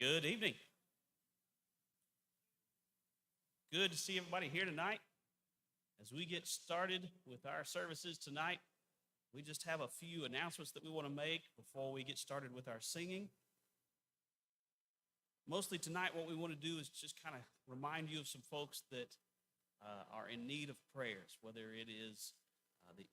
Good evening. Good to see everybody here tonight. As we get started with our services tonight, we just have a few announcements that we want to make before we get started with our singing. Mostly tonight, what we want to do is just kind of remind you of some folks that are in need of prayers, whether it is the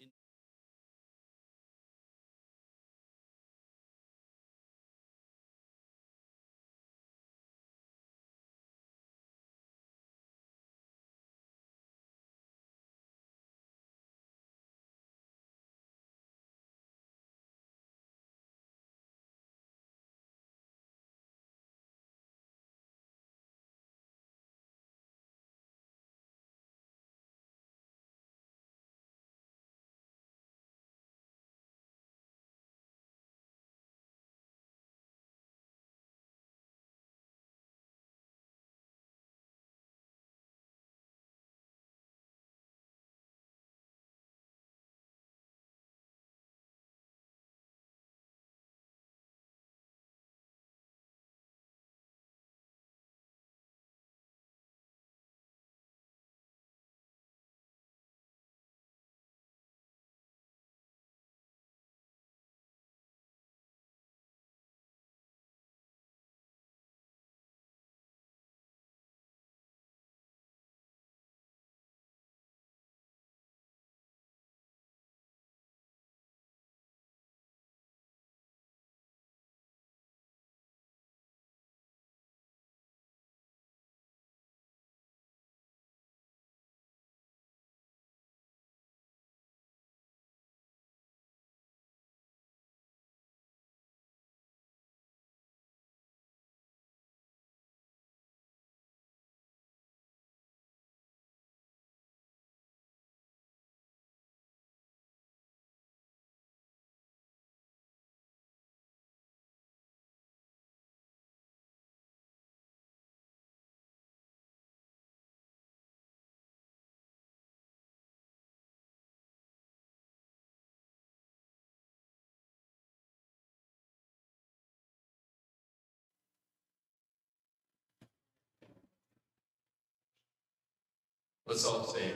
Let's all say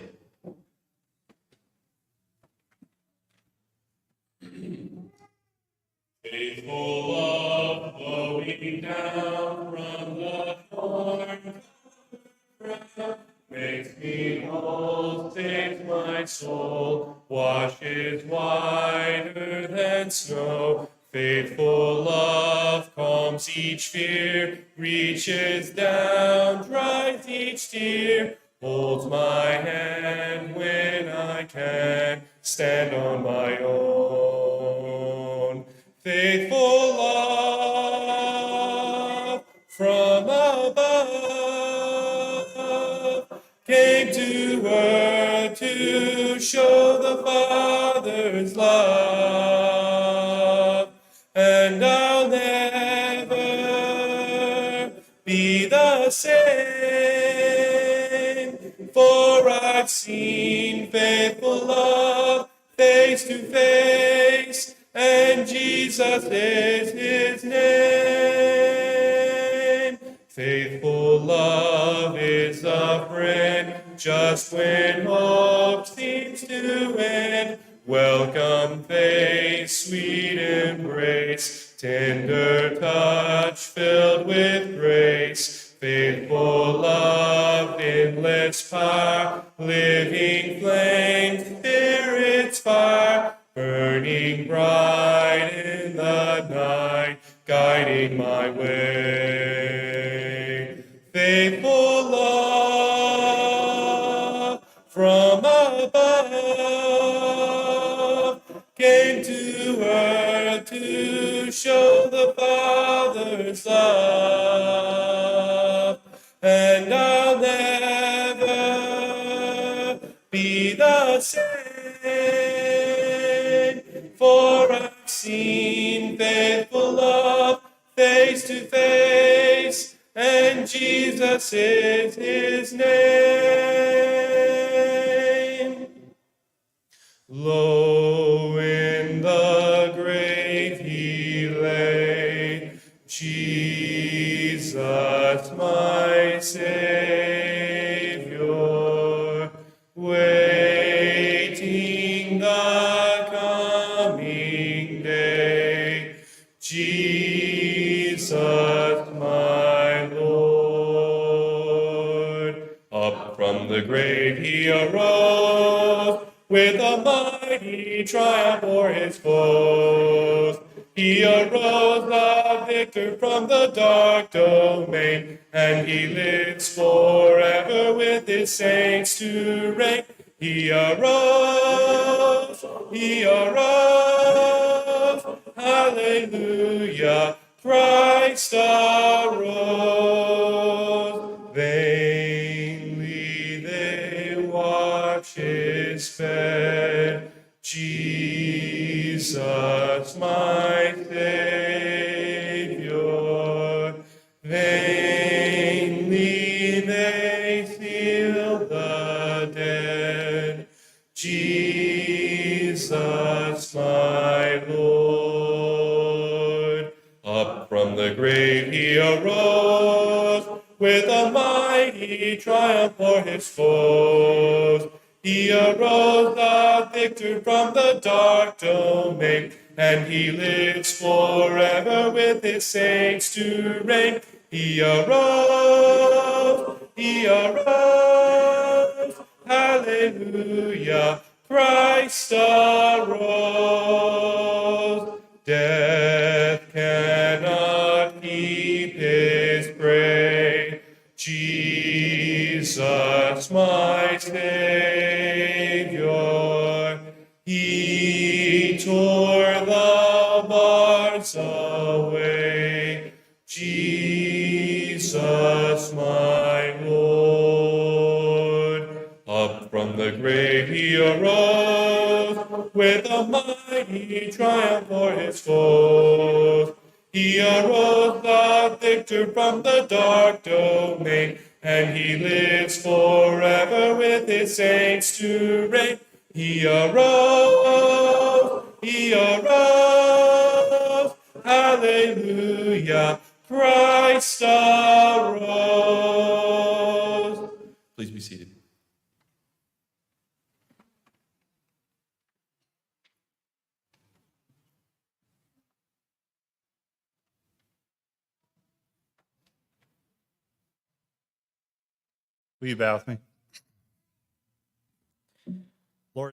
faithful love flowing down from the thorn crown makes me whole, saves my soul, washes whiter than snow. Faithful love calms each fear, reaches down, dries each tear, holds my hand when I can stand on my own. Faithful love from above came to earth to show the Father's love, and I'll never be the same, for I've seen faithful love face to face, and Jesus is his name. Faithful love is a friend just when hope seems to end. Welcome face, sweet embrace, tender touch filled with grace. Faithful love, endless power, living flame, Spirit's fire, burning bright in the night, guiding my way. Faithful love from above came to earth to show the Father's love, and I'll never be the same, for I've seen faithful love face to face, and Jesus is his name. Low in the grave he lay, Jesus he arose, with a mighty triumph o'er his foes. He arose the victor from the dark domain, and he lives forever with his saints to reign. He arose, hallelujah, Christ arose. Vainly they watch his bed, Jesus my Savior. Vainly they seal the dead, Jesus my Lord. Up from the grave he arose, with a mighty triumph for his foes. He arose the victor from the dark domain, and he lives forever with his saints to reign. He arose, hallelujah, Christ arose. Death cannot keep his prey, Jesus my Savior. He tore the bars away, Jesus my Lord. Up from the grave he arose, with a mighty triumph for his foes. He arose the victor from the dark domain, and he lives forever with his saints to reign. He arose, hallelujah, Christ arose. Please be seated. Will you bow with me? Lord.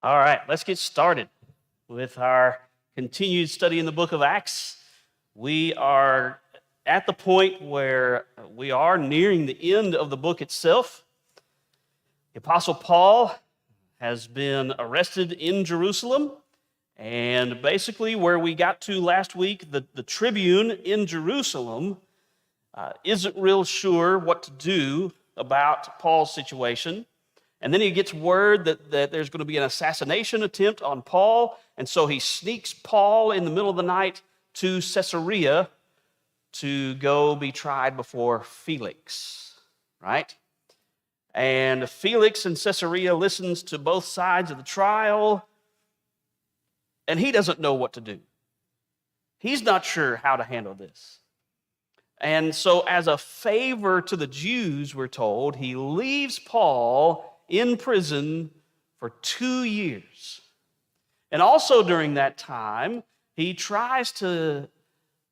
All right, let's get started with our continued study in the book of Acts. We are at the point where we are nearing the end of the book itself. The Apostle Paul has been arrested in Jerusalem, and basically where we got to last week, the tribune in Jerusalem isn't real sure what to do about Paul's situation. And then he gets word that there's going to be an assassination attempt on Paul, and so he sneaks Paul in the middle of the night to Caesarea to go be tried before Felix, right? And Felix in Caesarea listens to both sides of the trial, and he doesn't know what to do. he's not sure how to handle this. And so, as a favor to the Jews, we're told, he leaves Paul in prison for 2 years. And also during that time, he tries to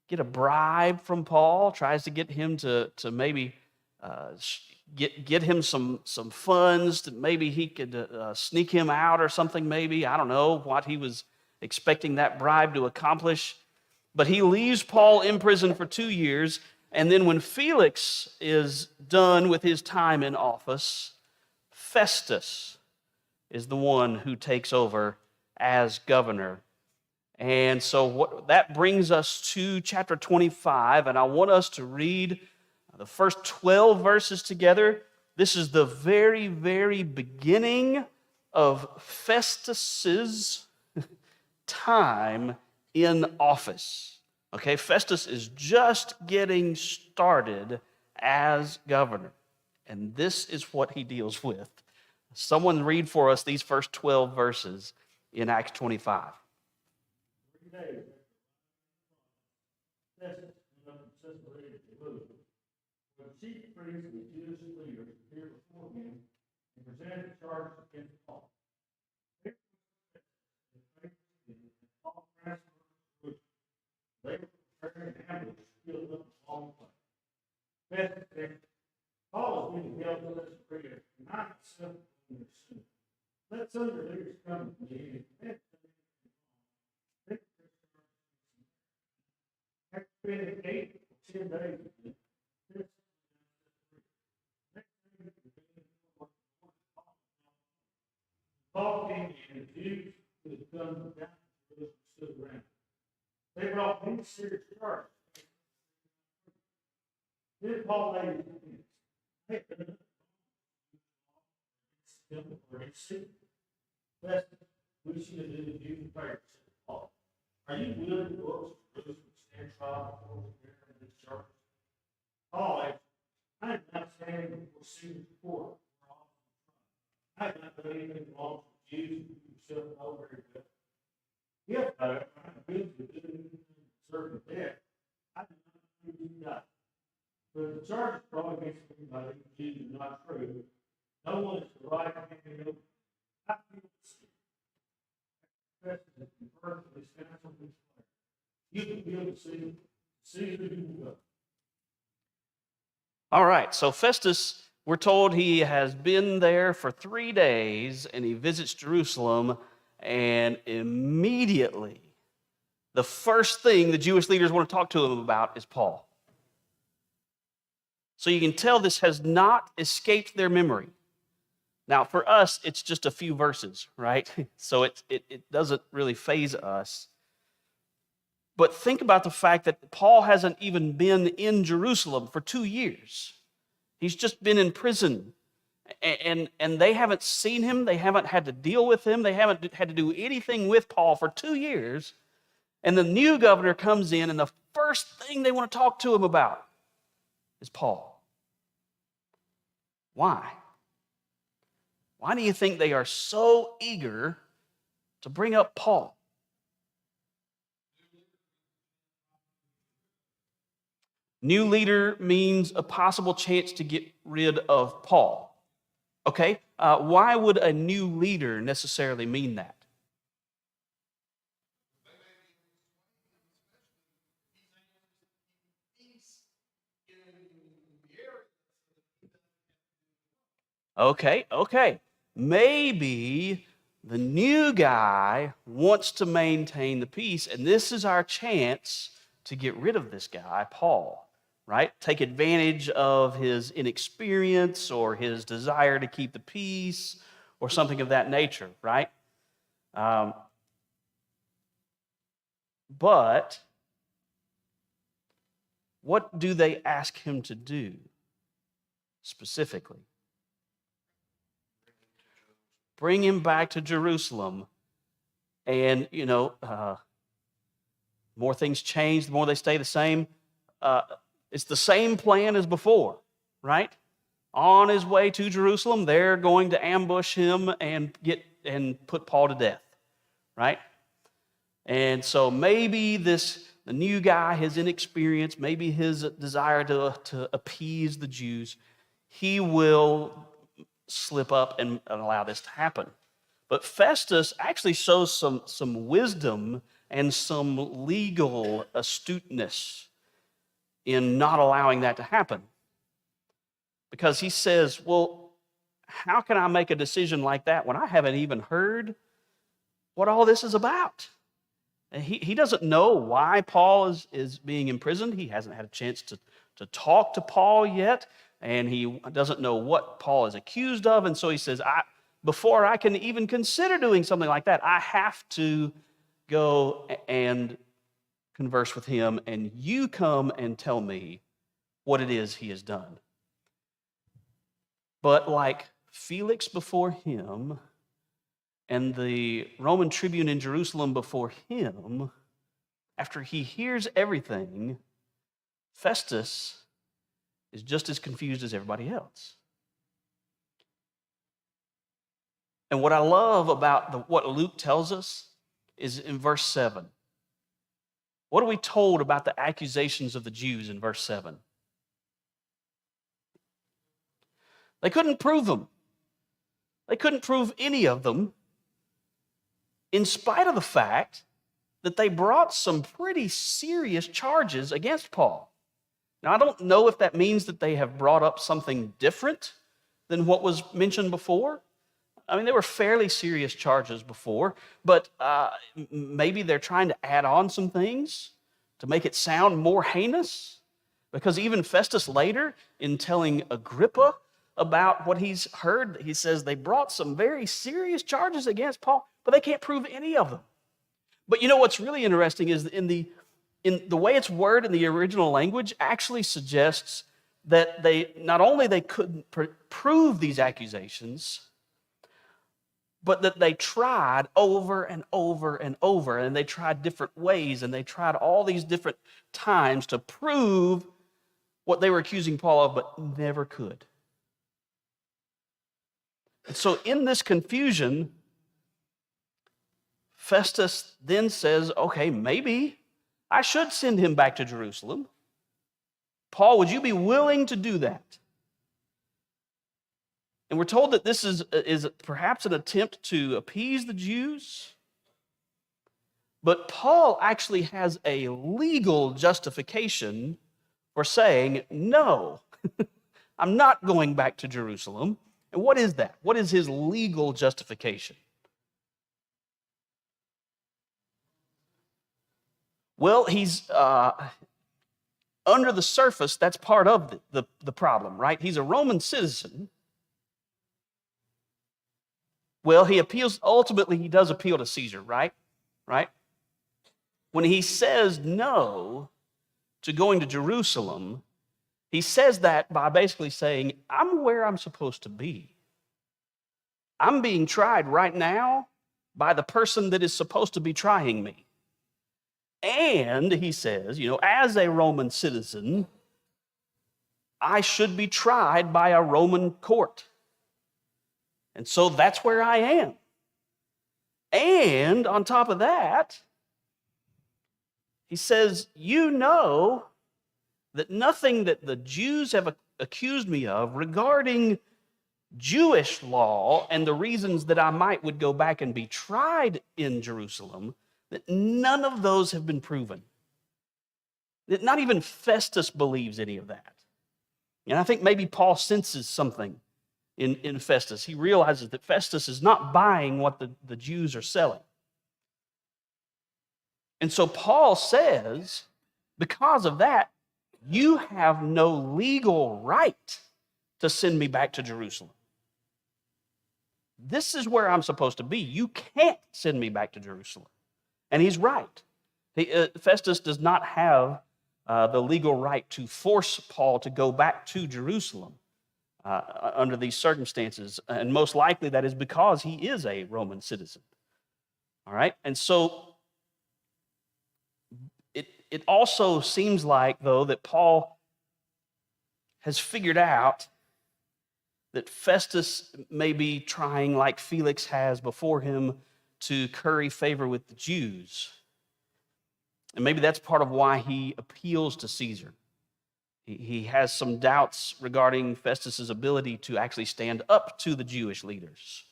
get a bribe from Paul, tries to get him to maybe get him some funds that maybe he could sneak him out or something maybe. I don't know what he was expecting that bribe to accomplish. But he leaves Paul in prison for 2 years, and then when Felix is done with his time in office, Festus is the one who takes over as governor. And so that brings us to chapter 25, and I want us to read the first 12 verses together. This is the very, very beginning of Festus's time in office. Okay, Festus is just getting started as governor, and this is what he deals with. Someone read for us these first 12 verses in Acts 25. 3 days Festus went up to Caesarea Philippi, where the chief priests and the Jewish leaders appeared before him and presented charges against Paul. They were preparing an ambush to kill them along the way. Festus said, Paul is being held to Caesarea, and I myself will be soon. Let some of the leaders come to me and confess to me. After spending 8 or 10 days with them, Paul came and the Jews who had come down to Jerusalem stood around. They brought many serious charges. Then Paul laid his hands. Hey, temple for his seat. Festus, we should do the Jews a favor, said Paul. Are you willing to go up to Jerusalem and stand trial before the bearer of these charges? Paul answered, I am not standing before Caesar's court. I have not done anything wrong to the Jews who yourself know very well. If, however, I am guilty of doing anything deserving death, I do not think you die. But if the charges brought against me by these Jews are not true, no one is the right to hand me over. I feel the sin. Festus has conferred with his council and his player. You can feel the sin. Caesar you will go. All right, so Festus, we're told he has been there for 3 days, and he visits Jerusalem, and immediately the first thing the Jewish leaders want to talk to him about is Paul. So you can tell this has not escaped their memory. Now, for us, it's just a few verses, right? So it doesn't really faze us. But think about the fact that Paul hasn't even been in Jerusalem for 2 years. He's just been in prison. And they haven't seen him. They haven't had to deal with him. They haven't had to do anything with Paul for 2 years. And the new governor comes in, and the first thing they want to talk to him about is Paul. Why? Why do you think they are so eager to bring up Paul? New leader means a possible chance to get rid of Paul. Okay, why would a new leader necessarily mean that? Okay. Maybe the new guy wants to maintain the peace, and this is our chance to get rid of this guy, Paul, right? Take advantage of his inexperience or his desire to keep the peace or something of that nature, right? But what do they ask him to do specifically? Bring him back to Jerusalem. And, more things change, the more they stay the same. It's the same plan as before, right? On his way to Jerusalem, they're going to ambush him and put Paul to death, right? And so maybe this the new guy, his inexperience, maybe his desire to appease the Jews, he will slip up and allow this to happen. But Festus actually shows some wisdom and some legal astuteness in not allowing that to happen. Because he says, well, how can I make a decision like that when I haven't even heard what all this is about? And he doesn't know why Paul is being imprisoned. He hasn't had a chance to talk to Paul yet, and he doesn't know what Paul is accused of. And so he says, before I can even consider doing something like that, I have to go and converse with him, and you come and tell me what it is he has done. But like Felix before him, and the Roman tribune in Jerusalem before him, after he hears everything, Festus is just as confused as everybody else. And what I love about what Luke tells us is in verse 7. What are we told about the accusations of the Jews in verse 7? They couldn't prove them. They couldn't prove any of them, in spite of the fact that they brought some pretty serious charges against Paul. Now, I don't know if that means that they have brought up something different than what was mentioned before. I mean, they were fairly serious charges before, but maybe they're trying to add on some things to make it sound more heinous. Because even Festus later, in telling Agrippa about what he's heard, he says they brought some very serious charges against Paul, but they can't prove any of them. But you know what's really interesting is in the way it's worded in the original language actually suggests that they not only they couldn't prove these accusations, but that they tried over and over and over, and they tried different ways, and they tried all these different times to prove what they were accusing Paul of, but never could. And so in this confusion, Festus then says, okay, maybe I should send him back to Jerusalem. Paul, would you be willing to do that? And we're told that this is perhaps an attempt to appease the Jews. But Paul actually has a legal justification for saying, no, I'm not going back to Jerusalem. And what is that? What is his legal justification? Well, he's under the surface, that's part of the problem, right? He's a Roman citizen. Well, ultimately he does appeal to Caesar, right? Right? When he says no to going to Jerusalem, he says that by basically saying, I'm where I'm supposed to be. I'm being tried right now by the person that is supposed to be trying me. And he says, as a Roman citizen, I should be tried by a Roman court. And so that's where I am. And on top of that, he says, that nothing that the Jews have accused me of regarding Jewish law and the reasons that I would go back and be tried in Jerusalem, that none of those have been proven. That not even Festus believes any of that. And I think maybe Paul senses something in Festus. He realizes that Festus is not buying what the Jews are selling. And so Paul says, because of that, you have no legal right to send me back to Jerusalem. This is where I'm supposed to be. You can't send me back to Jerusalem. And he's right. Festus does not have the legal right to force Paul to go back to Jerusalem under these circumstances. And most likely that is because he is a Roman citizen. All right? And so it also seems like, though, that Paul has figured out that Festus may be trying, like Felix has before him, to curry favor with the Jews. And maybe that's part of why he appeals to Caesar. He has some doubts regarding Festus's ability to actually stand up to the Jewish leaders,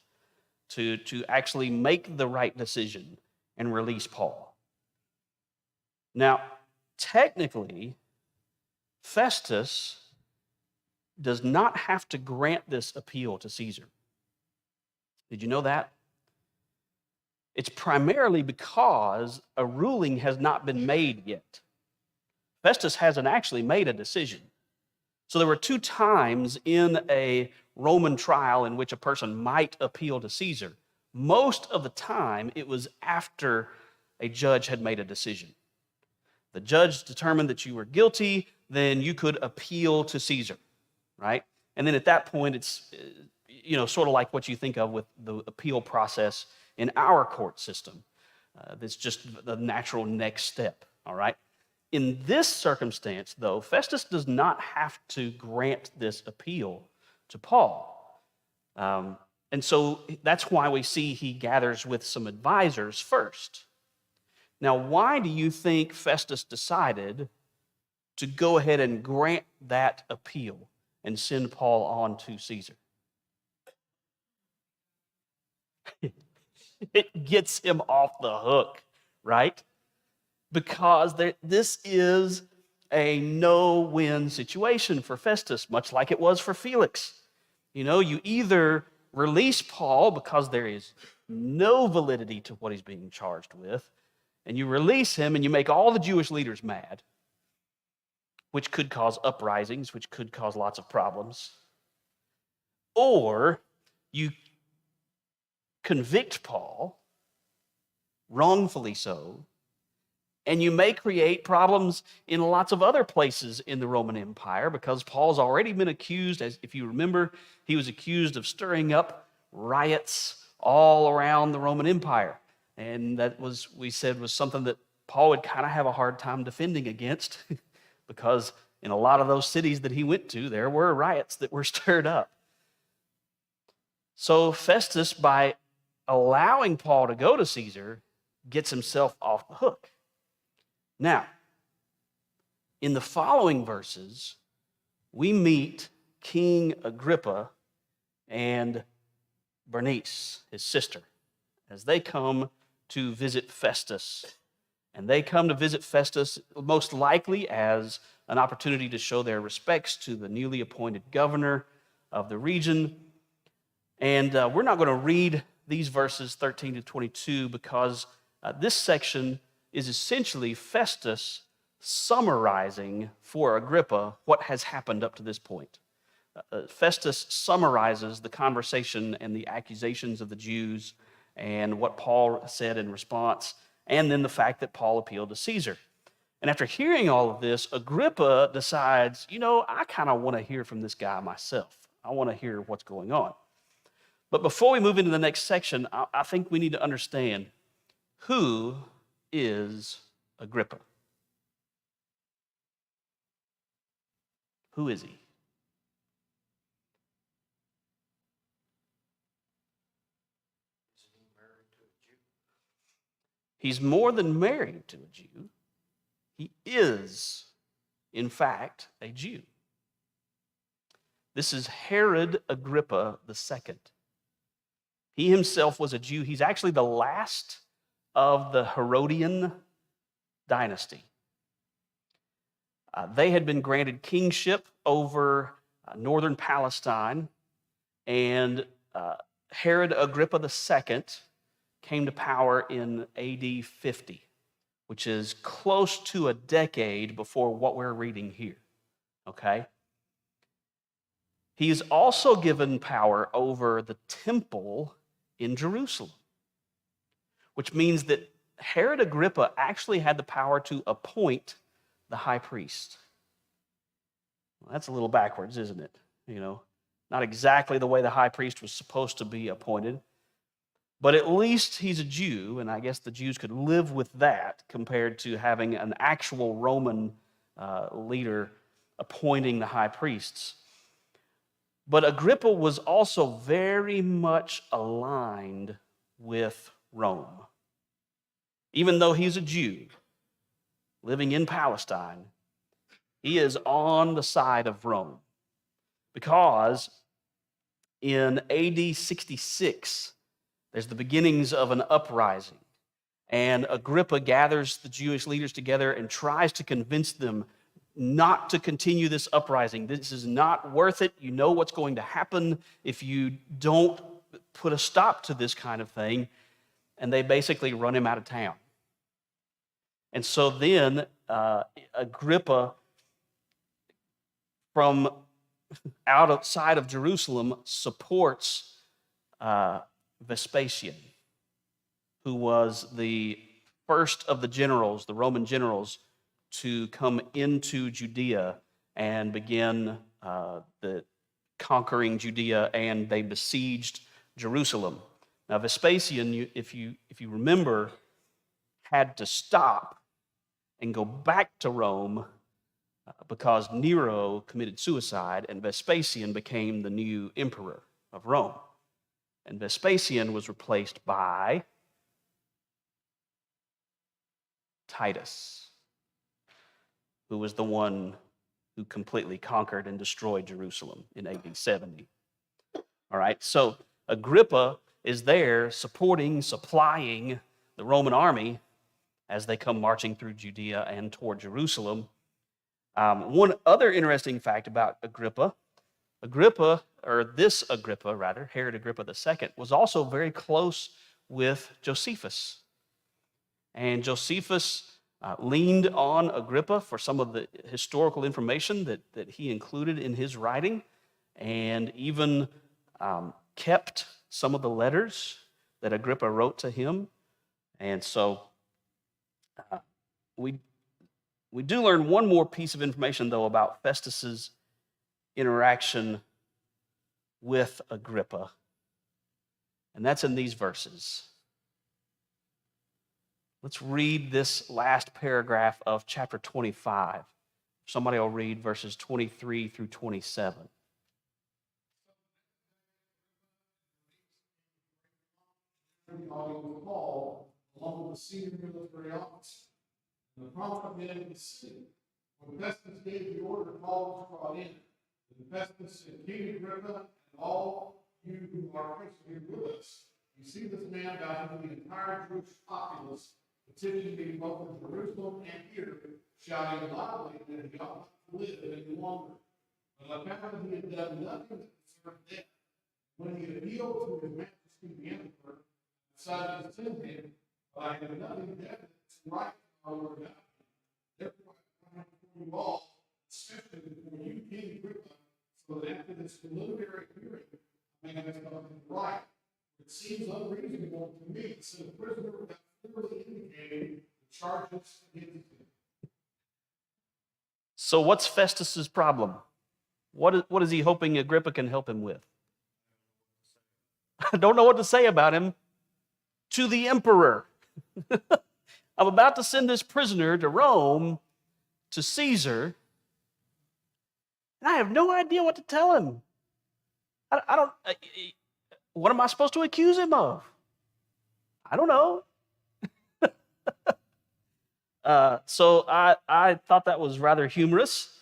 to actually make the right decision and release Paul. Now, technically, Festus does not have to grant this appeal to Caesar. Did you know that? It's primarily because a ruling has not been made yet. Festus hasn't actually made a decision. So there were 2 times in a Roman trial in which a person might appeal to Caesar. Most of the time, it was after a judge had made a decision. The judge determined that you were guilty, then you could appeal to Caesar, right? And then at that point, it's sort of like what you think of with the appeal process in our court system. That's just the natural next step, all right? In this circumstance, though, Festus does not have to grant this appeal to Paul. And so that's why we see he gathers with some advisors first. Now, why do you think Festus decided to go ahead and grant that appeal and send Paul on to Caesar? It gets him off the hook, right? Because this is a no-win situation for Festus, much like it was for Felix. You either release Paul because there is no validity to what he's being charged with, and you release him and you make all the Jewish leaders mad, which could cause uprisings, which could cause lots of problems. Or you convict Paul, wrongfully so, and you may create problems in lots of other places in the Roman Empire because Paul's already been accused, as if you remember, he was accused of stirring up riots all around the Roman Empire. And that we said, was something that Paul would kind of have a hard time defending against because in a lot of those cities that he went to, there were riots that were stirred up. So Festus, by allowing Paul to go to Caesar, gets himself off the hook. Now, in the following verses, we meet King Agrippa and Bernice, his sister, as they come to visit Festus. And they come to visit Festus most likely as an opportunity to show their respects to the newly appointed governor of the region. And we're not going to read these verses 13 to 22 because this section is essentially Festus summarizing for Agrippa what has happened up to this point. Festus summarizes the conversation and the accusations of the Jews and what Paul said in response, and then the fact that Paul appealed to Caesar. And after hearing all of this, Agrippa decides, I kind of want to hear from this guy myself. I want to hear what's going on. But before we move into the next section, I think we need to understand who is Agrippa. Who is he? He's more than married to a Jew. He is, in fact, a Jew. This is Herod Agrippa II. He himself was a Jew. He's actually the last of the Herodian dynasty. They had been granted kingship over northern Palestine, and Herod Agrippa II came to power in AD 50, which is close to a decade before what we're reading here, okay? He is also given power over the temple in Jerusalem, which means that Herod Agrippa actually had the power to appoint the high priest. Well, that's a little backwards, isn't it? Not exactly the way the high priest was supposed to be appointed, but at least he's a Jew, and I guess the Jews could live with that compared to having an actual Roman leader appointing the high priests. But Agrippa was also very much aligned with Rome. Even though he's a Jew, living in Palestine, he is on the side of Rome because in AD 66, there's the beginnings of an uprising. And Agrippa gathers the Jewish leaders together and tries to convince them not to continue this uprising. This is not worth it. You know what's going to happen if you don't put a stop to this kind of thing. And they basically run him out of town. And so then Agrippa, from outside of Jerusalem, supports Vespasian, who was the first of the generals, the Roman generals, to come into Judea and begin the conquering Judea, and they besieged Jerusalem. Now, Vespasian, if you remember, had to stop and go back to Rome because Nero committed suicide, and Vespasian became the new emperor of Rome. And Vespasian was replaced by Titus, who was the one who completely conquered and destroyed Jerusalem in AD 70. All right, so Agrippa is there supporting, supplying the Roman army as they come marching through Judea and toward Jerusalem. One other interesting fact about Agrippa, Herod Agrippa II, was also very close with Josephus. And Josephus leaned on Agrippa for some of the historical information that he included in his writing, and even kept some of the letters that Agrippa wrote to him. And so we do learn one more piece of information, though, about Festus's interaction with Agrippa, and that's in these verses. Let's read this last paragraph of chapter 25. Somebody will read verses 23 through 27. Paul, along with the senior military officer, and the prominent men of the city. When Festus gave the order, Paul was brought in. And Festus said, King Agrippa, and all you who are present here with us, you see this man about whom the entire Jewish populace petitioned me both in Jerusalem and here, shouting loudly that he ought not to live any longer. But I found that he had done nothing to deserve death. When he appealed to his majesty the emperor, decided to send him, but I have nothing definite to write our Lord about him. Therefore, I come before you all, especially before you, King Agrippa, so that after this preliminary hearing, I may have something to write. It seems unreasonable to me to send a prisoner without clearly indicating the charges against him. So what's Festus's problem? What is he hoping Agrippa can help him with? I don't know what to say about him to the emperor. I'm about to send this prisoner to Rome, to Caesar, and I have no idea what to tell him. What am I supposed to accuse him of? I don't know. So I thought that was rather humorous.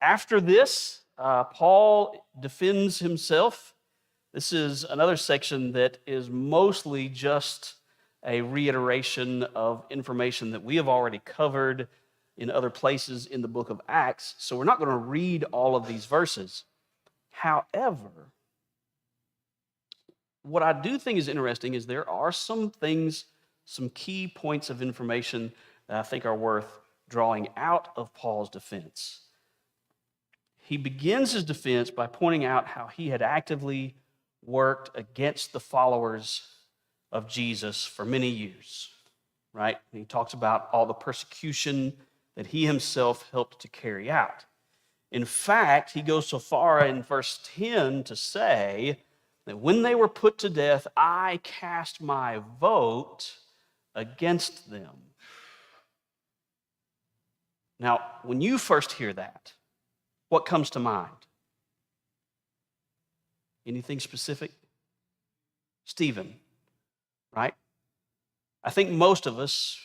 After this, Paul defends himself. This is another section that is mostly just a reiteration of information that we have already covered in other places in the book of Acts. So we're not going to read all of these verses. However, what I do think is interesting is there are some things, some key points of information that I think are worth drawing out of Paul's defense. He begins his defense by pointing out how he had actively worked against the followers of Jesus for many years, right? And he talks about all the persecution that he himself helped to carry out. In fact, he goes so far in verse 10 to say that when they were put to death, I cast my vote against them. Now, when you first hear that, what comes to mind? Anything specific? Stephen, right? I think most of us,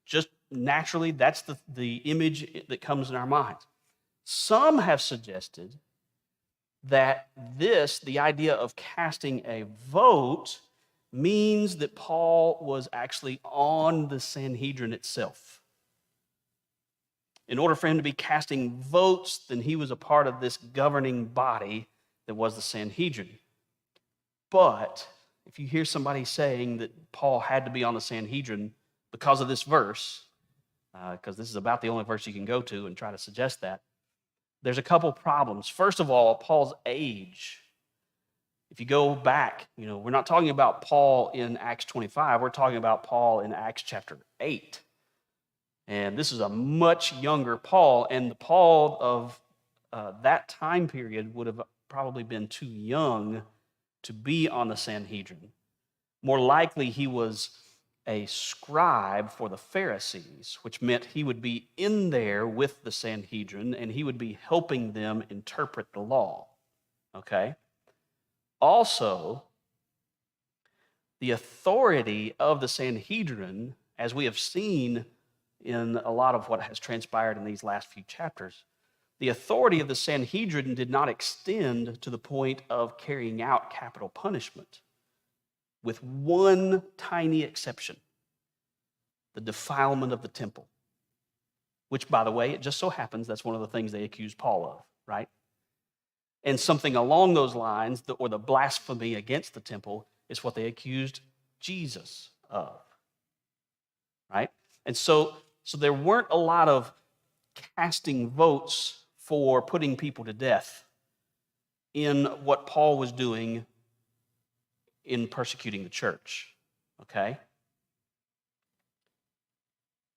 just naturally, that's the image that comes in our minds. Some have suggested that the idea of casting a vote, means that Paul was actually on the Sanhedrin itself. In order for him to be casting votes, then he was a part of this governing body that was the Sanhedrin. But if you hear somebody saying that Paul had to be on the Sanhedrin because of this verse, because this is about the only verse you can go to and try to suggest that, there's a couple problems. First of all, Paul's age. If you go back, we're not talking about Paul in Acts 25. We're talking about Paul in Acts chapter 8. And this is a much younger Paul, and the Paul of that time period would have probably been too young to be on the Sanhedrin. More likely, he was a scribe for the Pharisees, which meant he would be in there with the Sanhedrin, and he would be helping them interpret the law. Okay? Also, the authority of the Sanhedrin, as we have seen in a lot of what has transpired in these last few chapters, the authority of the Sanhedrin did not extend to the point of carrying out capital punishment, with one tiny exception: the defilement of the temple, which, by the way, it just so happens that's one of the things they accused Paul of, right? And something along those lines, or the blasphemy against the temple, is what they accused Jesus of, right? And so there weren't a lot of casting votes for putting people to death in what Paul was doing in persecuting the church, okay?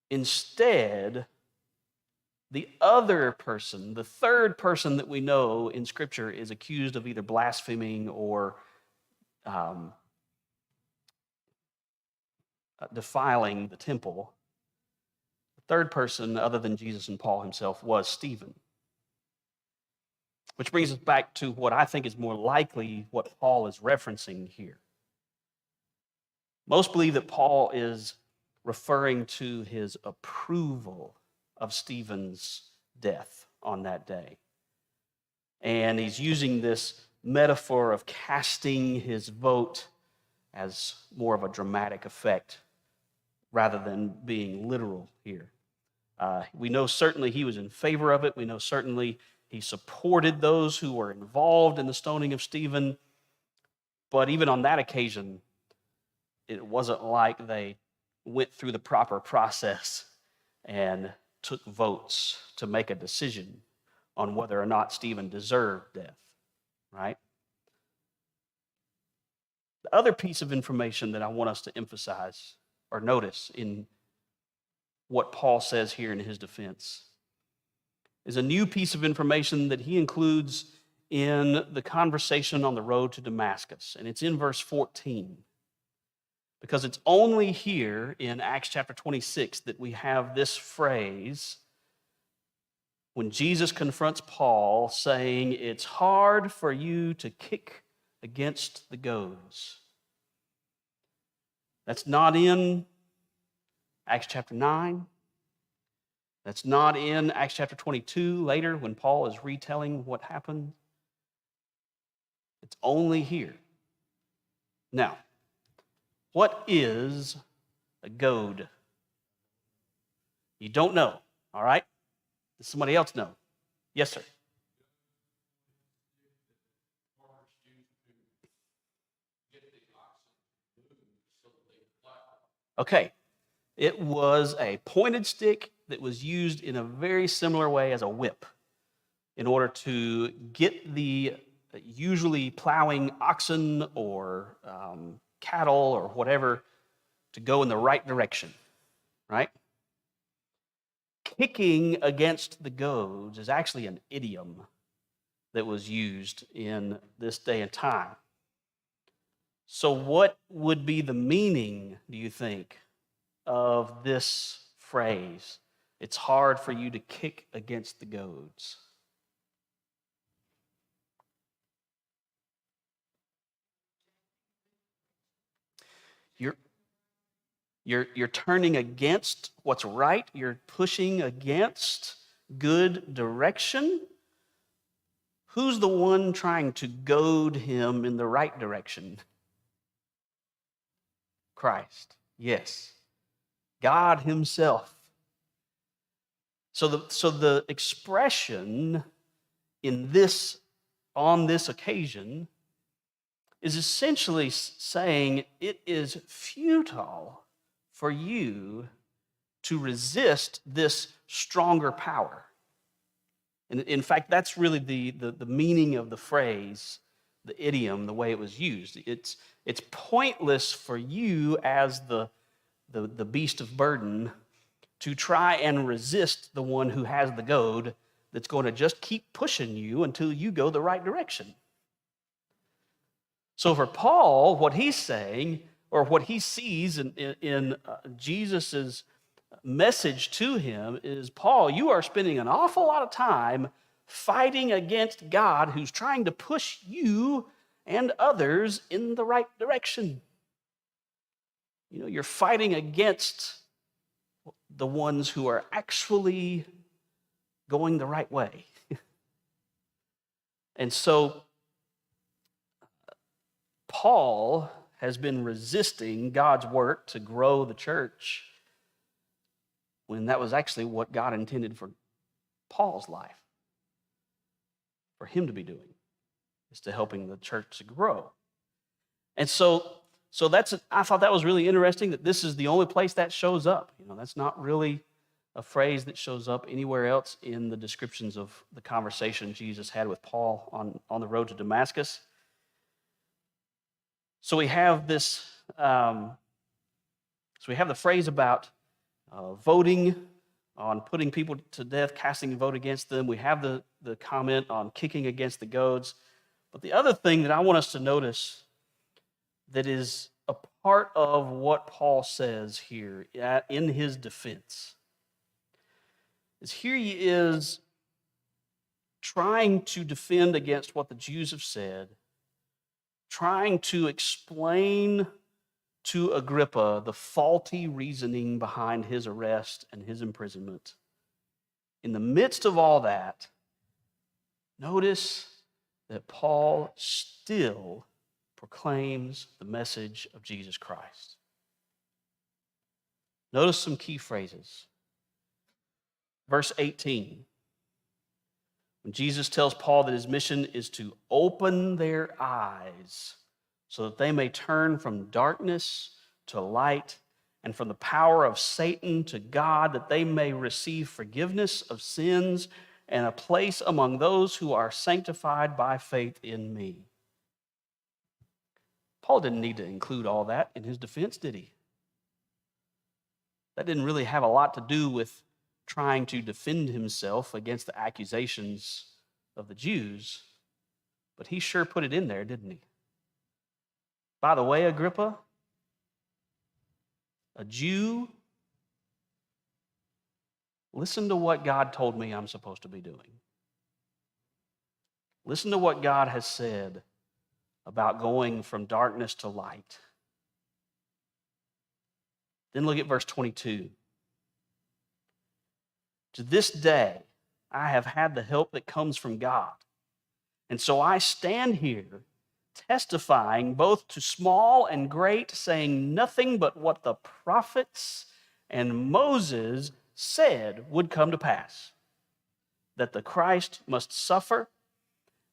Instead, the other person, the third person that we know in Scripture, is accused of either blaspheming or defiling the temple. The third person, other than Jesus and Paul himself, was Stephen. Which brings us back to what I think is more likely what Paul is referencing here. Most believe that Paul is referring to his approval of Stephen's death on that day. And he's using this metaphor of casting his vote as more of a dramatic effect rather than being literal here. We know certainly he was in favor of it. We know certainly he supported those who were involved in the stoning of Stephen. But even on that occasion, it wasn't like they went through the proper process and took votes to make a decision on whether or not Stephen deserved death, right? The other piece of information that I want us to emphasize or notice in what Paul says here in his defense is a new piece of information that he includes in the conversation on the road to Damascus, and it's in verse 14. Because it's only here in Acts chapter 26 that we have this phrase when Jesus confronts Paul saying, "It's hard for you to kick against the goads." That's not in Acts chapter 9. That's not in Acts chapter 22 later when Paul is retelling what happened. It's only here. Now, what is a goad? You don't know, all right? Does somebody else know? Yes, sir. Okay. It was a pointed stick that was used in a very similar way as a whip in order to get the usually plowing oxen or cattle or whatever to go in the right direction, right? Kicking against the goads is actually an idiom that was used in this day and time. So what would be the meaning, do you think, of this phrase? It's hard for you to kick against the goads. You're turning against what's right. You're pushing against good direction. Who's the one trying to goad him in the right direction? Christ. Yes. God himself. So the expression on this occasion is essentially saying it is futile for you to resist this stronger power. And in fact, that's really the meaning of the phrase, the idiom, the way it was used. It's pointless for you as the beast of burden to try and resist the one who has the goad that's going to just keep pushing you until you go the right direction. So for Paul, what he's saying, or what he sees in Jesus' message to him is, Paul, you are spending an awful lot of time fighting against God who's trying to push you and others in the right direction. You know, you're fighting against the ones who are actually going the right way. And so Paul has been resisting God's work to grow the church when that was actually what God intended for Paul's life, for him to be doing, is to helping the church to grow. And so I thought that was really interesting that this is the only place that shows up. You know, that's not really a phrase that shows up anywhere else in the descriptions of the conversation Jesus had with Paul on the road to Damascus. So we have this. So we have the phrase about voting on putting people to death, casting a vote against them. We have the comment on kicking against the goads. But the other thing that I want us to notice that is a part of what Paul says here in his defense is here he is trying to defend against what the Jews have said, trying to explain to Agrippa the faulty reasoning behind his arrest and his imprisonment. In the midst of all that, notice that Paul still proclaims the message of Jesus Christ. Notice some key phrases. Verse 18, when Jesus tells Paul that his mission is to open their eyes so that they may turn from darkness to light and from the power of Satan to God, that they may receive forgiveness of sins and a place among those who are sanctified by faith in me. Paul didn't need to include all that in his defense, did he? That didn't really have a lot to do with trying to defend himself against the accusations of the Jews, but he sure put it in there, didn't he? By the way, Agrippa, a Jew, listen to what God told me I'm supposed to be doing. Listen to what God has said about going from darkness to light. Then look at verse 22. To this day, I have had the help that comes from God. And so I stand here testifying both to small and great, saying nothing but what the prophets and Moses said would come to pass, that the Christ must suffer,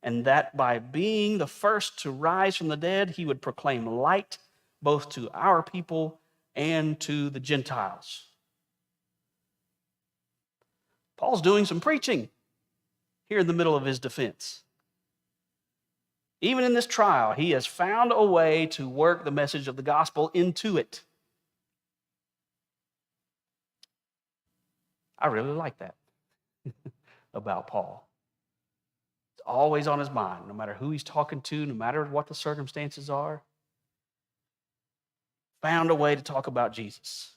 and that by being the first to rise from the dead, he would proclaim light both to our people and to the Gentiles. Paul's doing some preaching here in the middle of his defense. Even in this trial, he has found a way to work the message of the gospel into it. I really like that about Paul. It's always on his mind, no matter who he's talking to, no matter what the circumstances are. Found a way to talk about Jesus.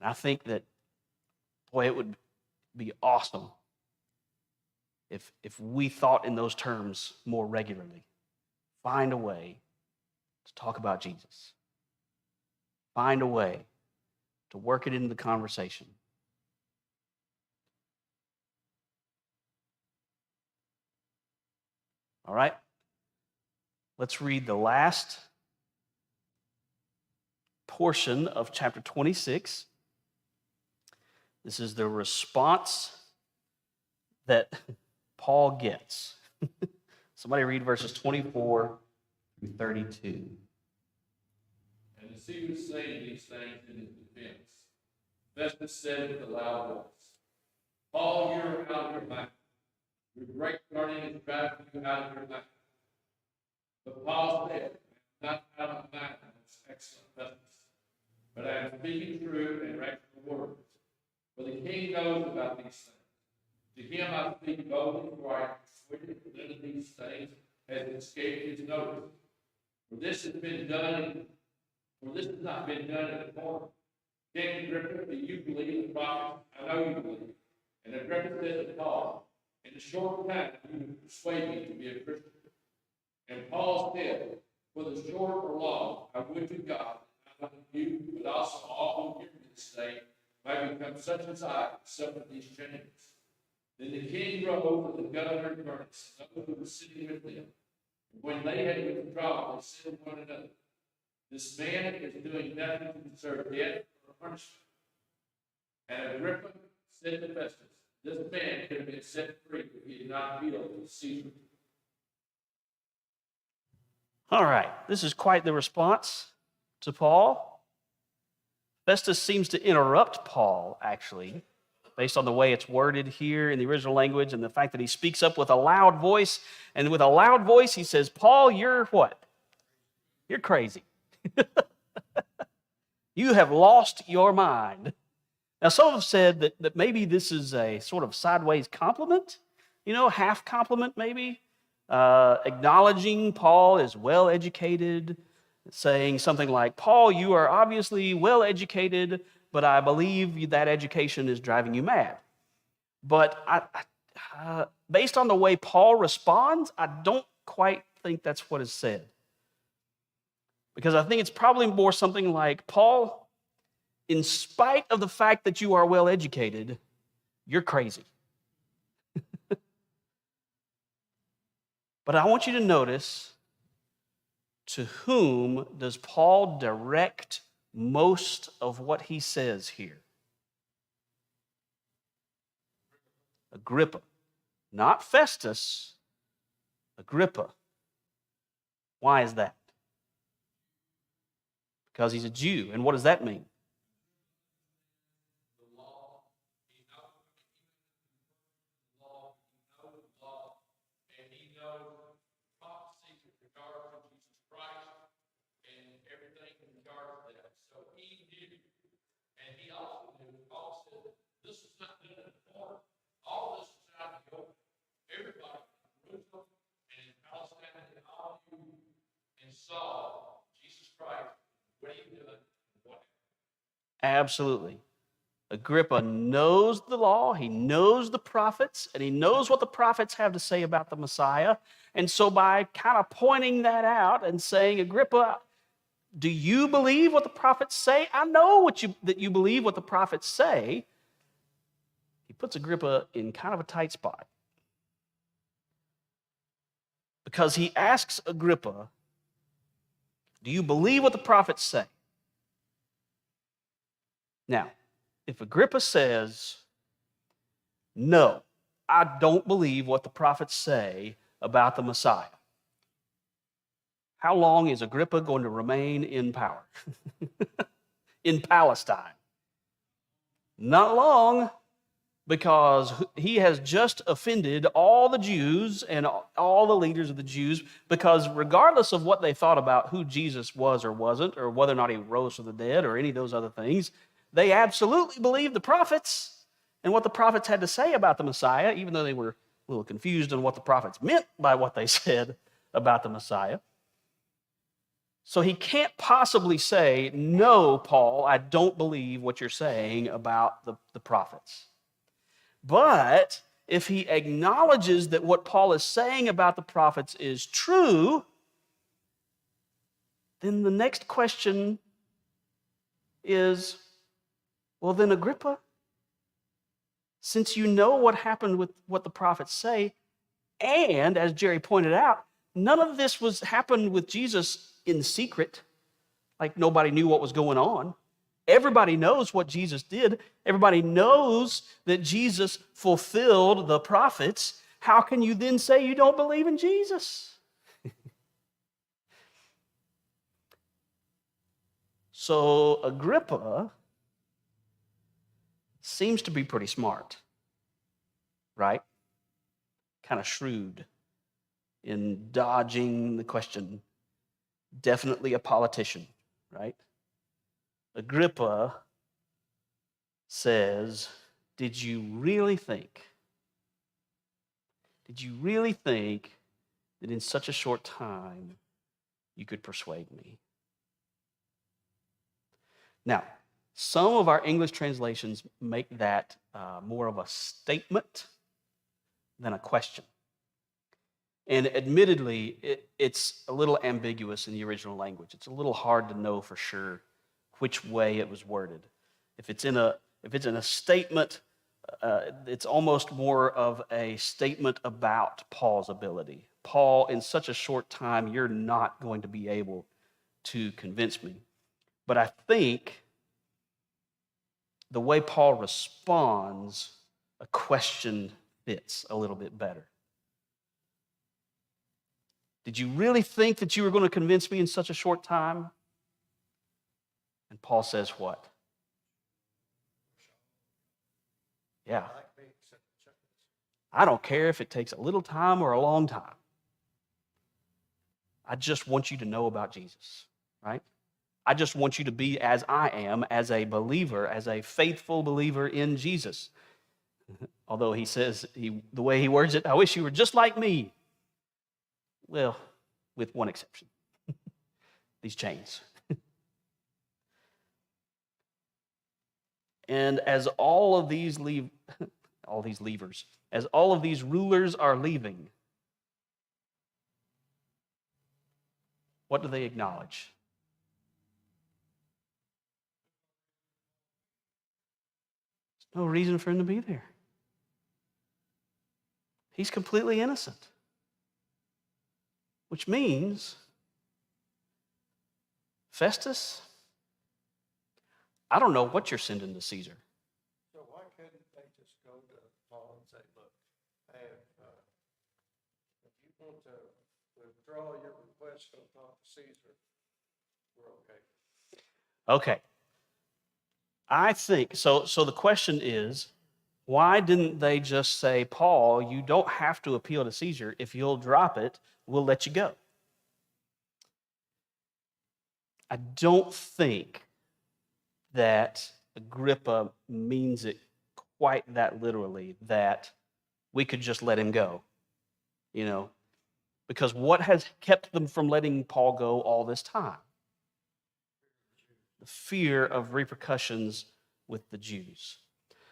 And I think that, boy, it would be awesome if we thought in those terms more regularly. Find a way to talk about Jesus. find a way to work it into the conversation. All right? Let's read the last portion of chapter 26. This is the response that Paul gets. Somebody read verses 24 through 32. And as he was saying these things in his defense, Festus said with a loud voice, Paul, you're out of your mind. Your great learning is driving you out of your mind. But Paul said, I am not out of my mind, most excellent Festus, but I am speaking true and rational words. For the king knows about these things. To him I speak boldly, for I am persuaded that none of these things has escaped his notice. For this has not been done in a corner. King Agrippa, do you believe the prophets? I know you believe. And Agrippa said to Paul, in a short time you will persuade me to be a Christian. And Paul said, whether short or long, I would to God, not only you, but also all who hear me this day, may become such as I suffer these chains. Then the king rose and the governor and Bernice, and those who were sitting with them. And when they had withdrawn, they said to one another, this man is doing nothing to deserve death or punishment. And Agrippa said to Festus, this man could have been set free if he had not appealed to Caesar. All right, this is quite the response to Paul. Festus seems to interrupt Paul, actually, based on the way it's worded here in the original language and the fact that he speaks up with a loud voice. And with a loud voice, he says, Paul, you're what? You're crazy. You have lost your mind. Now, some have said that maybe this is a sort of sideways compliment, half compliment maybe, acknowledging Paul is well-educated, saying something like, Paul, you are obviously well-educated, but I believe that education is driving you mad. But based on the way Paul responds, I don't quite think that's what is said. Because I think it's probably more something like, Paul, in spite of the fact that you are well-educated, you're crazy. But I want you to notice, to whom does Paul direct most of what he says here? Agrippa. Not Festus, Agrippa. Why is that? Because he's a Jew. And what does that mean? Saw Jesus Christ, what are you doing? Absolutely. Agrippa knows the law, he knows the prophets, and he knows what the prophets have to say about the Messiah. And so by kind of pointing that out and saying, Agrippa, do you believe what the prophets say? I know that you believe what the prophets say. He puts Agrippa in kind of a tight spot. Because he asks Agrippa, do you believe what the prophets say? Now, if Agrippa says, no, I don't believe what the prophets say about the Messiah, how long is Agrippa going to remain in power? In Palestine? Not long, because he has just offended all the Jews and all the leaders of the Jews, because regardless of what they thought about who Jesus was or wasn't, or whether or not he rose from the dead or any of those other things, they absolutely believed the prophets and what the prophets had to say about the Messiah, even though they were a little confused on what the prophets meant by what they said about the Messiah. So he can't possibly say, no, Paul, I don't believe what you're saying about the prophets. But if he acknowledges that what Paul is saying about the prophets is true, then the next question is, well, then Agrippa, since you know what happened with what the prophets say, and as Jerry pointed out, none of this happened with Jesus in secret, like nobody knew what was going on. Everybody knows what Jesus did. Everybody knows that Jesus fulfilled the prophets. How can you then say you don't believe in Jesus? So Agrippa seems to be pretty smart, right? Kind of shrewd in dodging the question. Definitely a politician, right? Agrippa says, did you really think that in such a short time you could persuade me? Now, some of our English translations make that more of a statement than a question. And admittedly, it's a little ambiguous in the original language. It's a little hard to know for sure which way it was worded. If it's in a statement, it's almost more of a statement about Paul's ability. Paul, in such a short time, you're not going to be able to convince me. But I think the way Paul responds, a question fits a little bit better. Did you really think that you were going to convince me in such a short time? And Paul says what? Yeah. I don't care if it takes a little time or a long time. I just want you to know about Jesus, right? I just want you to be as I am, as a believer, as a faithful believer in Jesus. Although he says, the way he words it, I wish you were just like me. Well, with one exception. These chains. And as all of these as all of these rulers are leaving, what do they acknowledge? There's no reason for him to be there. He's completely innocent. Which means, Festus, I don't know what you're sending to Caesar. So why couldn't they just go to Paul and say, look, hey, if you want to withdraw your request from talk to Caesar, we're okay. Okay. I think, so the question is, why didn't they just say, Paul, you don't have to appeal to Caesar. If you'll drop it, we'll let you go. I don't think that Agrippa means it quite that literally, that we could just let him go, because what has kept them from letting Paul go all this time? The fear of repercussions with the Jews.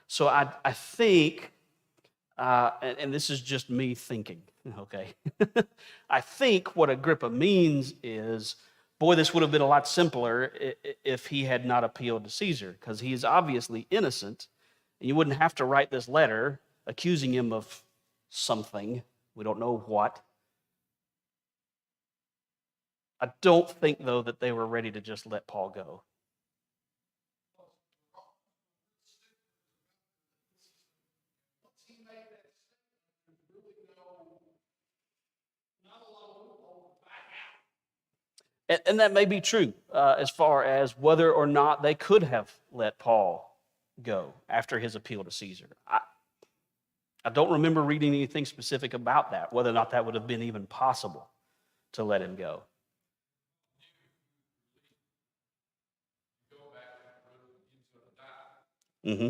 So I think, and this is just me thinking, okay? I think what Agrippa means is, boy, this would have been a lot simpler if he had not appealed to Caesar, because he is obviously innocent, and you wouldn't have to write this letter accusing him of something. We don't know what. I don't think, though, that they were ready to just let Paul go. And that may be true as far as whether or not they could have let Paul go after his appeal to Caesar. I don't remember reading anything specific about that, whether or not that would have been even possible to let him go. Mm-hmm.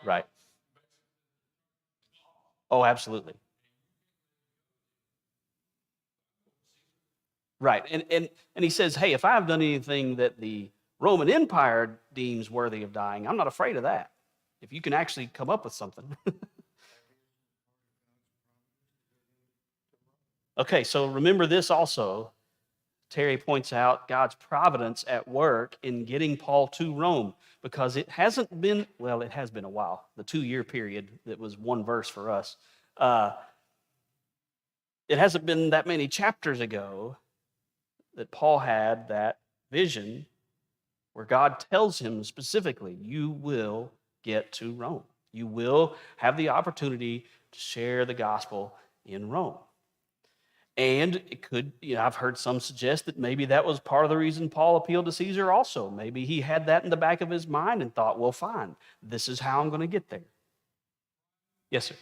Right. Oh, absolutely. Right. And he says, hey, if I've done anything that the Roman Empire deems worthy of dying, I'm not afraid of that. If you can actually come up with something. Okay, so remember this also. Terry points out God's providence at work in getting Paul to Rome, because it hasn't been, well, it has been a while, the 2-year period that was one verse for us. It hasn't been that many chapters ago that Paul had that vision where God tells him specifically, you will get to Rome. You will have the opportunity to share the gospel in Rome. And it could, I've heard some suggest that maybe that was part of the reason Paul appealed to Caesar also. Maybe he had that in the back of his mind and thought, well, fine, this is how I'm going to get there. Yes, sir.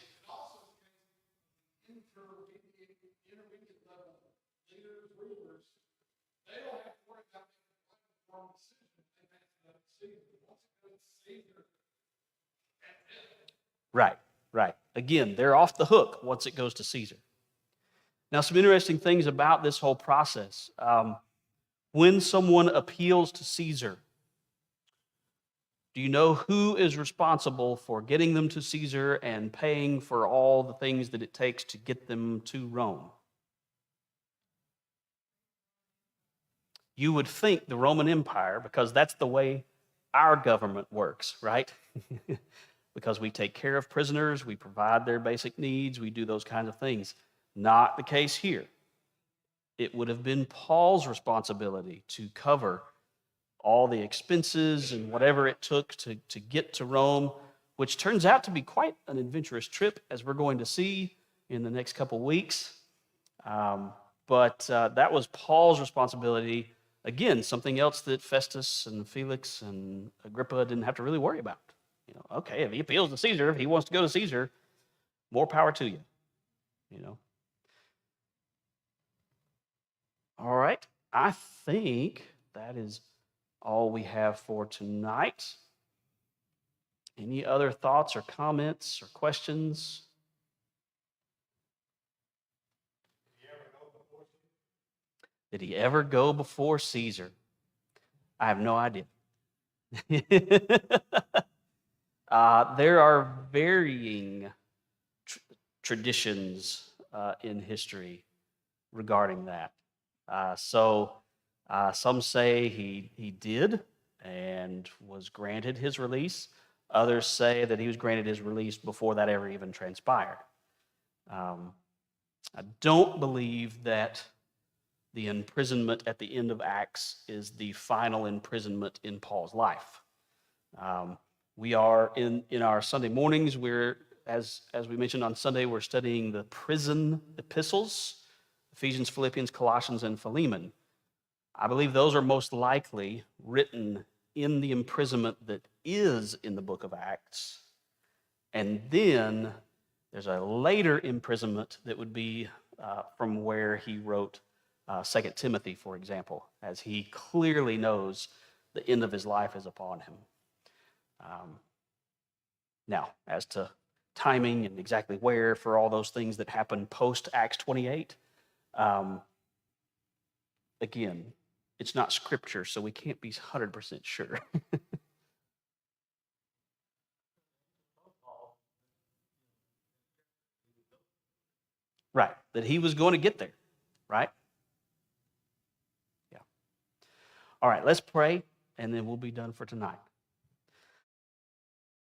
Intermediate level leaders, rulers, they don't have to worry about making wrong decisions. They have to Caesar. Once it goes to Caesar, that's it. Right. Again, they're off the hook once it goes to Caesar. Now, some interesting things about this whole process. When someone appeals to Caesar, do you know who is responsible for getting them to Caesar and paying for all the things that it takes to get them to Rome? You would think the Roman Empire, because that's the way our government works, right? Because we take care of prisoners, we provide their basic needs, we do those kinds of things. Not the case here. It would have been Paul's responsibility to cover all the expenses and whatever it took to get to Rome, which turns out to be quite an adventurous trip, as we're going to see in the next couple weeks. But that was Paul's responsibility. Again, something else that Festus and Felix and Agrippa didn't have to really worry about. Okay, if he appeals to Caesar, if he wants to go to Caesar, more power to you. All right, I think that is all we have for tonight. Any other thoughts or comments or questions? Did he ever go before Caesar? I have no idea. There are varying traditions in history regarding that. Some say he did and was granted his release. Others say that he was granted his release before that ever even transpired. I don't believe that the imprisonment at the end of Acts is the final imprisonment in Paul's life. We are in our Sunday mornings, as we mentioned on Sunday, we're studying the prison epistles, Ephesians, Philippians, Colossians, and Philemon. I believe those are most likely written in the imprisonment that is in the book of Acts. And then there's a later imprisonment that would be from where he wrote 2 Timothy, for example, as he clearly knows the end of his life is upon him. Now, as to timing and exactly where for all those things that happen post Acts 28, again, it's not scripture, so we can't be 100% sure. Right, that he was going to get there, right? Yeah. All right, let's pray, and then we'll be done for tonight.